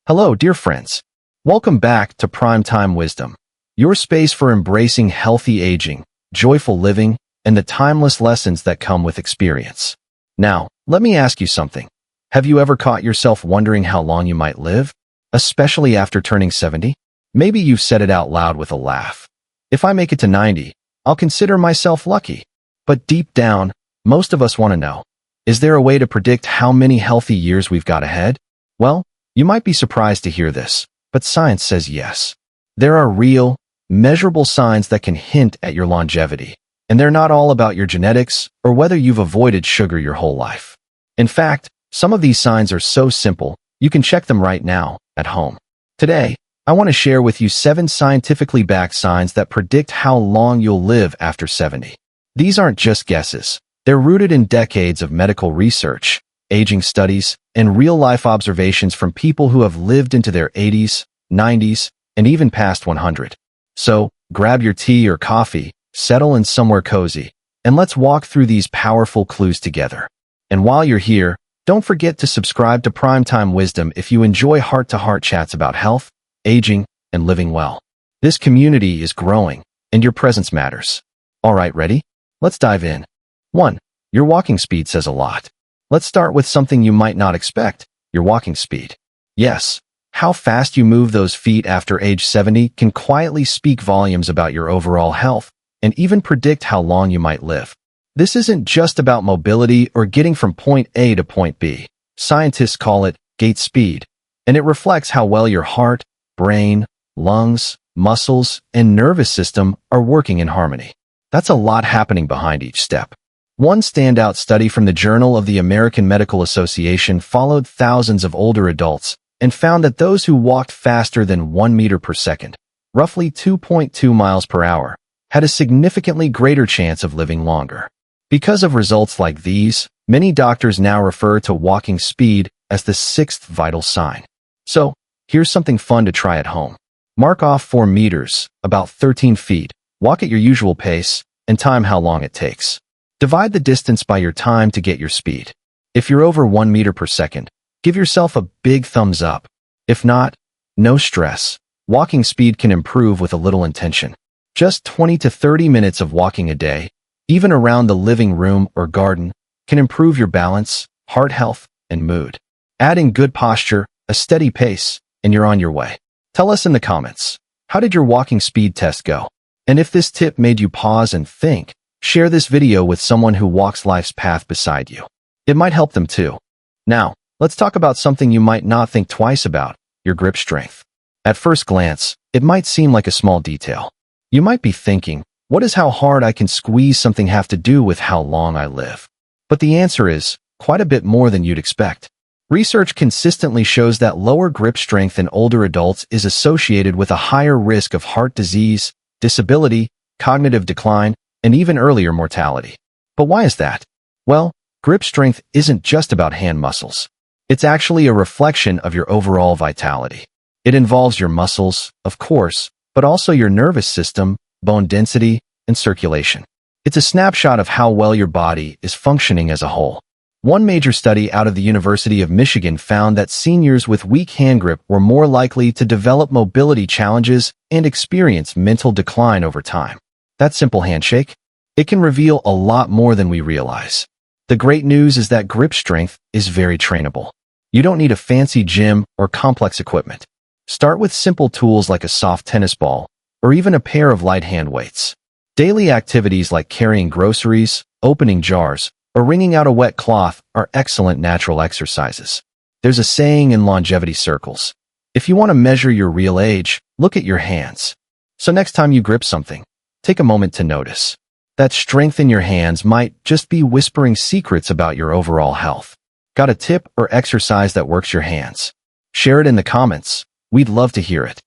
Hello, dear friends. Welcome back to Primetime Wisdom, your space for embracing healthy aging, joyful living, and the timeless lessons that come with experience. Now, let me ask you something. Have you ever caught yourself wondering how long you might live, especially after turning 70? Maybe you've said it out loud with a laugh. If I make it to 90, I'll consider myself lucky. But deep down, most of us want to know, is there a way to predict how many healthy years we've got ahead? Well, you might be surprised to hear this, but science says yes. There are real, measurable signs that can hint at your longevity, and they're not all about your genetics or whether you've avoided sugar your whole life. In fact, some of these signs are so simple, you can check them right now, at home. Today, I want to share with you 7 scientifically backed signs that predict how long you'll live after 70. These aren't just guesses. They're rooted in decades of medical research, aging studies, and real-life observations from people who have lived into their 80s, 90s, and even past 100. So, grab your tea or coffee, settle in somewhere cozy, and let's walk through these powerful clues together. And while you're here, don't forget to subscribe to Primetime Wisdom if you enjoy heart-to-heart chats about health, aging, and living well. This community is growing, and your presence matters. All right, ready? Let's dive in. 1. Your walking speed says a lot. Let's start with something you might not expect, your walking speed. Yes, how fast you move those feet after age 70 can quietly speak volumes about your overall health and even predict how long you might live. This isn't just about mobility or getting from point A to point B. Scientists call it gait speed, and it reflects how well your heart, brain, lungs, muscles, and nervous system are working in harmony. That's a lot happening behind each step. One standout study from the Journal of the American Medical Association followed thousands of older adults and found that those who walked faster than 1 meter per second, roughly 2.2 miles per hour, had a significantly greater chance of living longer. Because of results like these, many doctors now refer to walking speed as the 6th vital sign. So, here's something fun to try at home. Mark off 4 meters, about 13 feet, walk at your usual pace, and time how long it takes. Divide the distance by your time to get your speed. If you're over 1 meter per second, give yourself a big thumbs up. If not, no stress. Walking speed can improve with a little intention. Just 20 to 30 minutes of walking a day, even around the living room or garden, can improve your balance, heart health, and mood. Add in good posture, a steady pace, and you're on your way. Tell us in the comments, how did your walking speed test go? And if this tip made you pause and think, share this video with someone who walks life's path beside you. It might help them too. Now, let's talk about something you might not think twice about, your grip strength. At first glance, it might seem like a small detail. You might be thinking, what does how hard I can squeeze something have to do with how long I live? But the answer is, quite a bit more than you'd expect. Research consistently shows that lower grip strength in older adults is associated with a higher risk of heart disease, disability, cognitive decline, and even earlier mortality. But why is that? Well, grip strength isn't just about hand muscles. It's actually a reflection of your overall vitality. It involves your muscles, of course, but also your nervous system, bone density, and circulation. It's a snapshot of how well your body is functioning as a whole. One major study out of the University of Michigan found that seniors with weak hand grip were more likely to develop mobility challenges and experience mental decline over time. That simple handshake? It can reveal a lot more than we realize. The great news is that grip strength is very trainable. You don't need a fancy gym or complex equipment. Start with simple tools like a soft tennis ball or even a pair of light hand weights. Daily activities like carrying groceries, opening jars, or wringing out a wet cloth are excellent natural exercises. There's a saying in longevity circles, if you want to measure your real age, look at your hands. So next time you grip something, take a moment to notice. That strength in your hands might just be whispering secrets about your overall health. Got a tip or exercise that works your hands? Share it in the comments. We'd love to hear it.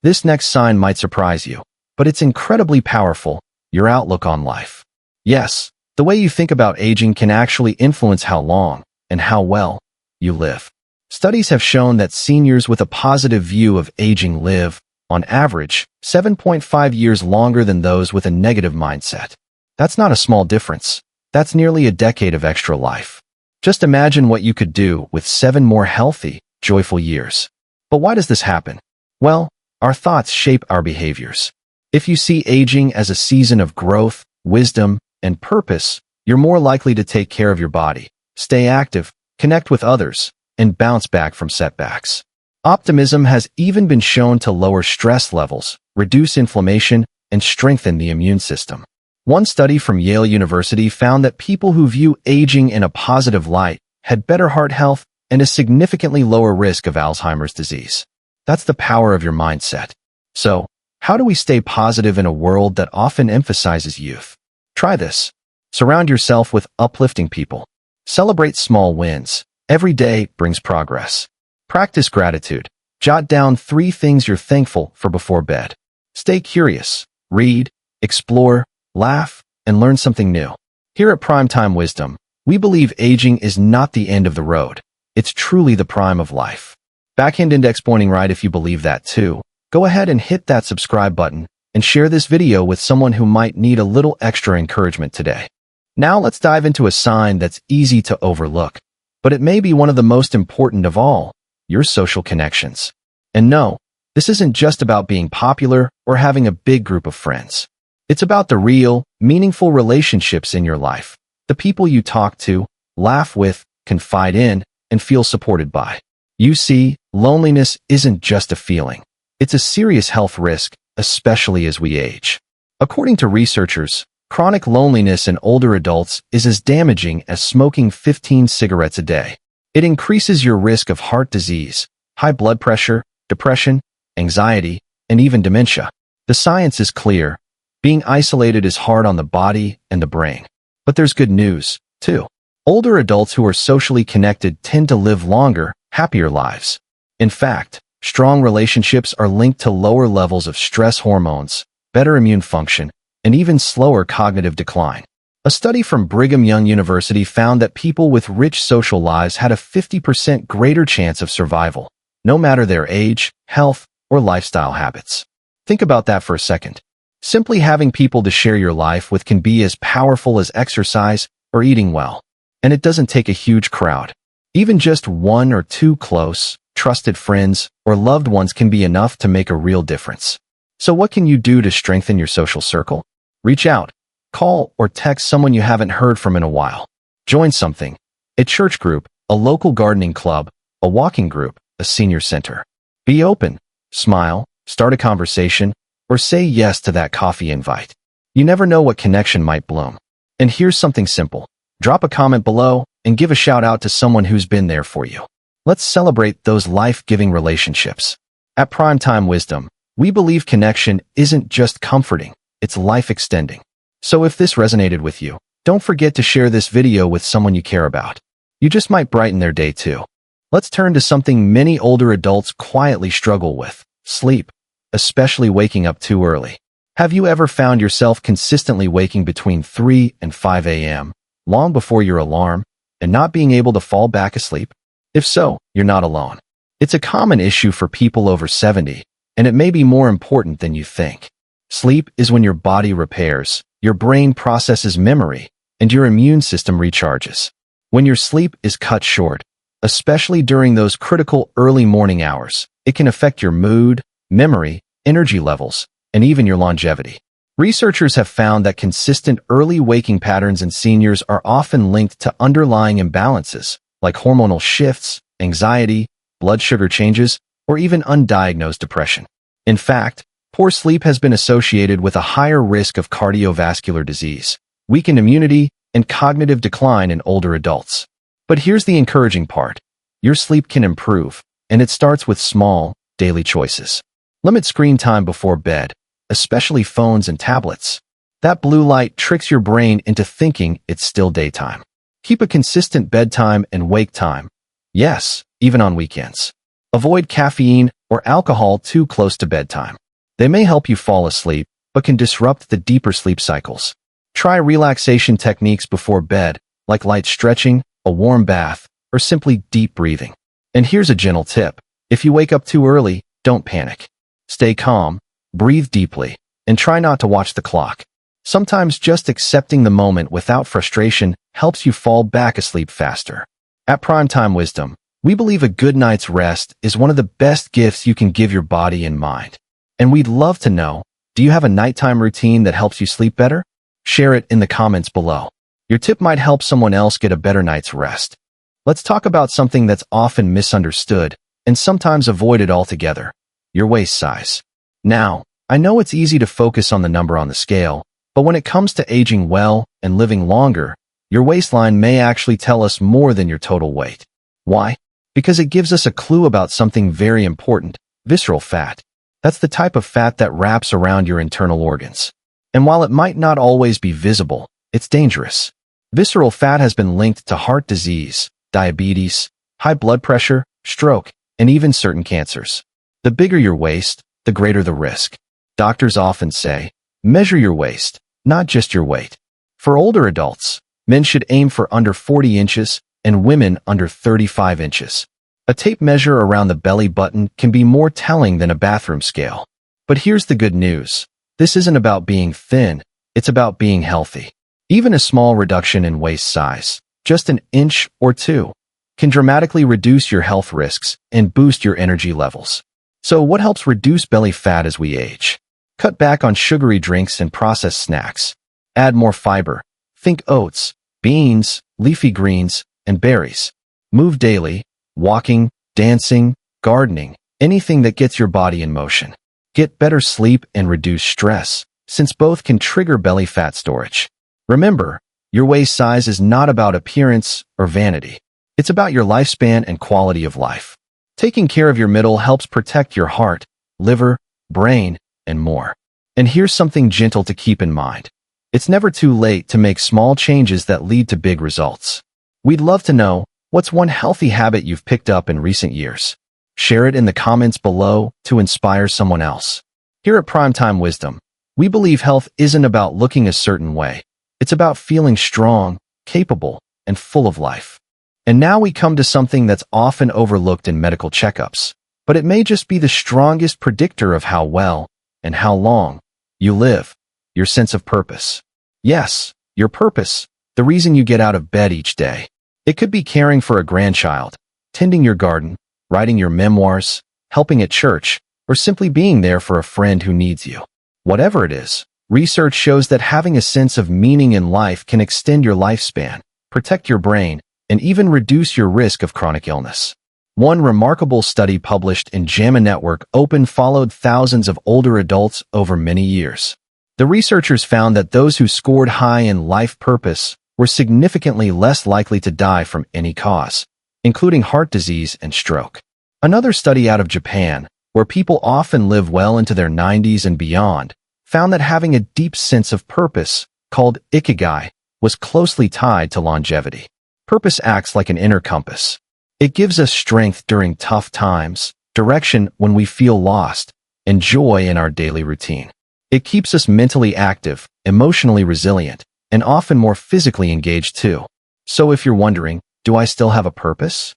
This next sign might surprise you, but it's incredibly powerful, your outlook on life. Yes, the way you think about aging can actually influence how long and how well you live. Studies have shown that seniors with a positive view of aging live, on average, 7.5 years longer than those with a negative mindset. That's not a small difference. That's nearly a decade of extra life. Just imagine what you could do with 7 more healthy, joyful years. But why does this happen? Well, our thoughts shape our behaviors. If you see aging as a season of growth, wisdom, and purpose, you're more likely to take care of your body, stay active, connect with others, and bounce back from setbacks. Optimism has even been shown to lower stress levels, reduce inflammation, and strengthen the immune system. One study from Yale University found that people who view aging in a positive light had better heart health and a significantly lower risk of Alzheimer's disease. That's the power of your mindset. So, how do we stay positive in a world that often emphasizes youth? Try this. Surround yourself with uplifting people. Celebrate small wins. Every day brings progress. Practice gratitude. Jot down 3 things you're thankful for before bed. Stay curious. Read, explore, laugh, and learn something new. Here at Primetime Wisdom, we believe aging is not the end of the road. It's truly the prime of life. Backhand index pointing right if you believe that too. Go ahead and hit that subscribe button and share this video with someone who might need a little extra encouragement today. Now let's dive into a sign that's easy to overlook, but it may be one of the most important of all, your social connections. And no, this isn't just about being popular or having a big group of friends. It's about the real, meaningful relationships in your life, the people you talk to, laugh with, confide in, and feel supported by. You see, loneliness isn't just a feeling. It's a serious health risk, especially as we age. According to researchers, chronic loneliness in older adults is as damaging as smoking 15 cigarettes a day. It increases your risk of heart disease, high blood pressure, depression, anxiety, and even dementia. The science is clear. Being isolated is hard on the body and the brain. But there's good news, too. Older adults who are socially connected tend to live longer, happier lives. In fact, strong relationships are linked to lower levels of stress hormones, better immune function, and even slower cognitive decline. A study from Brigham Young University found that people with rich social lives had a 50% greater chance of survival, no matter their age, health, or lifestyle habits. Think about that for a second. Simply having people to share your life with can be as powerful as exercise or eating well. And it doesn't take a huge crowd. Even just 1 or 2 close, trusted friends or loved ones can be enough to make a real difference. So what can you do to strengthen your social circle? Reach out, call or text someone you haven't heard from in a while. Join something, a church group, a local gardening club, a walking group, a senior center. Be open, smile, start a conversation, or say yes to that coffee invite. You never know what connection might bloom. And here's something simple. Drop a comment below and give a shout out to someone who's been there for you. Let's celebrate those life-giving relationships. At Primetime Wisdom, we believe connection isn't just comforting, it's life-extending. So if this resonated with you, don't forget to share this video with someone you care about. You just might brighten their day too. Let's turn to something many older adults quietly struggle with: sleep, especially waking up too early. Have you ever found yourself consistently waking between 3 and 5 a.m., long before your alarm, and not being able to fall back asleep? If so, you're not alone. It's a common issue for people over 70, and it may be more important than you think. Sleep is when your body repairs, your brain processes memory, and your immune system recharges. When your sleep is cut short, especially during those critical early morning hours, it can affect your mood, memory, energy levels, and even your longevity. Researchers have found that consistent early waking patterns in seniors are often linked to underlying imbalances like hormonal shifts, anxiety, blood sugar changes, or even undiagnosed depression. In fact, poor sleep has been associated with a higher risk of cardiovascular disease, weakened immunity, and cognitive decline in older adults. But here's the encouraging part. Your sleep can improve, and it starts with small, daily choices. Limit screen time before bed, especially phones and tablets. That blue light tricks your brain into thinking it's still daytime. Keep a consistent bedtime and wake time. Yes, even on weekends. Avoid caffeine or alcohol too close to bedtime. They may help you fall asleep, but can disrupt the deeper sleep cycles. Try relaxation techniques before bed, like light stretching, a warm bath, or simply deep breathing. And here's a gentle tip. If you wake up too early, don't panic. Stay calm, breathe deeply, and try not to watch the clock. Sometimes just accepting the moment without frustration helps you fall back asleep faster. At Primetime Wisdom, We believe a good night's rest is one of the best gifts you can give your body and mind. And we'd love to know, do you have a nighttime routine that helps you sleep better? Share it in the comments below. Your tip might help someone else get a better night's rest. Let's talk about something that's often misunderstood and sometimes avoided altogether: your waist size. Now, I know it's easy to focus on the number on the scale, but when it comes to aging well and living longer, your waistline may actually tell us more than your total weight. Why? Because it gives us a clue about something very important: visceral fat. That's the type of fat that wraps around your internal organs. And while it might not always be visible, it's dangerous. Visceral fat has been linked to heart disease, diabetes, high blood pressure, stroke, and even certain cancers. The bigger your waist, the greater the risk. Doctors often say, measure your waist, not just your weight. For older adults, men should aim for under 40 inches and women under 35 inches. A tape measure around the belly button can be more telling than a bathroom scale. But here's the good news. This isn't about being thin, it's about being healthy. Even a small reduction in waist size, just an inch or two, can dramatically reduce your health risks and boost your energy levels. So what helps reduce belly fat as we age? Cut back on sugary drinks and processed snacks. Add more fiber. Think oats, beans, leafy greens, and berries. Move daily. Walking, dancing, gardening, anything that gets your body in motion. Get better sleep and reduce stress, since both can trigger belly fat storage. Remember, your waist size is not about appearance or vanity. It's about your lifespan and quality of life. Taking care of your middle helps protect your heart, liver, brain, and more. And here's something gentle to keep in mind. It's never too late to make small changes that lead to big results. We'd love to know, what's one healthy habit you've picked up in recent years? Share it in the comments below to inspire someone else. Here at Primetime Wisdom, we believe health isn't about looking a certain way. It's about feeling strong, capable, and full of life. And now we come to something that's often overlooked in medical checkups, but it may just be the strongest predictor of how well and how long you live: your sense of purpose. Yes, your purpose, the reason you get out of bed each day. It could be caring for a grandchild, tending your garden, writing your memoirs, helping at church, or simply being there for a friend who needs you. Whatever it is, research shows that having a sense of meaning in life can extend your lifespan, protect your brain, and even reduce your risk of chronic illness. One remarkable study published in JAMA Network Open followed thousands of older adults over many years. The researchers found that those who scored high in life purpose were significantly less likely to die from any cause, including heart disease and stroke. Another study out of Japan, where people often live well into their 90s and beyond, found that having a deep sense of purpose, called ikigai, was closely tied to longevity. Purpose acts like an inner compass. It gives us strength during tough times, direction when we feel lost, and joy in our daily routine. It keeps us mentally active, emotionally resilient, and often more physically engaged too. So if you're wondering, do I still have a purpose?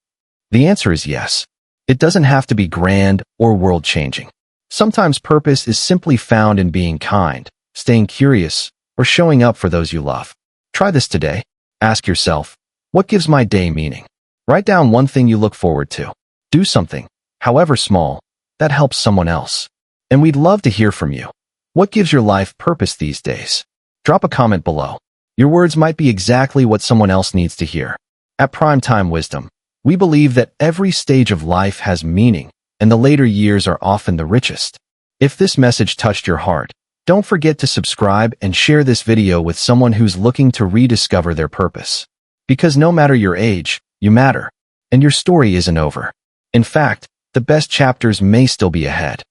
The answer is yes. It doesn't have to be grand or world-changing. Sometimes purpose is simply found in being kind, staying curious, or showing up for those you love. Try this today. Ask yourself, what gives my day meaning? Write down one thing you look forward to. Do something, however small, that helps someone else. And we'd love to hear from you. What gives your life purpose these days? Drop a comment below. Your words might be exactly what someone else needs to hear. At Primetime Wisdom, we believe that every stage of life has meaning, and the later years are often the richest. If this message touched your heart, don't forget to subscribe and share this video with someone who's looking to rediscover their purpose. Because no matter your age, you matter, and your story isn't over. In fact, the best chapters may still be ahead.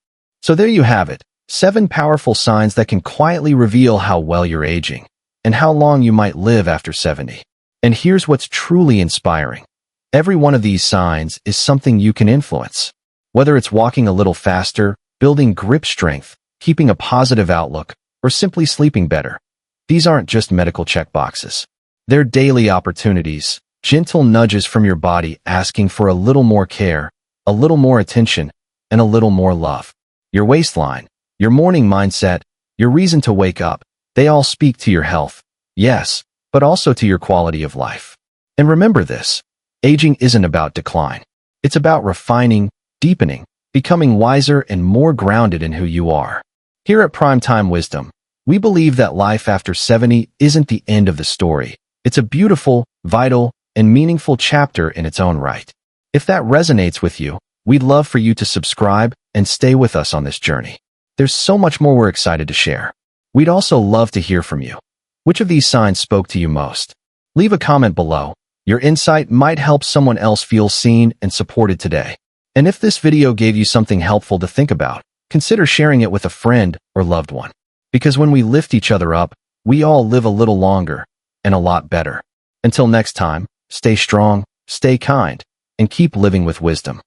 So there you have it, 7 powerful signs that can quietly reveal how well you're aging, and how long you might live after 70. And here's what's truly inspiring. Every one of these signs is something you can influence. Whether it's walking a little faster, building grip strength, keeping a positive outlook, or simply sleeping better. These aren't just medical checkboxes. They're daily opportunities, gentle nudges from your body asking for a little more care, a little more attention, and a little more love. Your waistline, your morning mindset, your reason to wake up, they all speak to your health, yes, but also to your quality of life. And remember this, aging isn't about decline. It's about refining, deepening, becoming wiser and more grounded in who you are. Here at Primetime Wisdom, we believe that life after 70 isn't the end of the story. It's a beautiful, vital, and meaningful chapter in its own right. If that resonates with you, we'd love for you to subscribe and stay with us on this journey. There's so much more we're excited to share. We'd also love to hear from you. Which of these signs spoke to you most? Leave a comment below. Your insight might help someone else feel seen and supported today. And if this video gave you something helpful to think about, consider sharing it with a friend or loved one. Because when we lift each other up, we all live a little longer and a lot better. Until next time, stay strong, stay kind, and keep living with wisdom.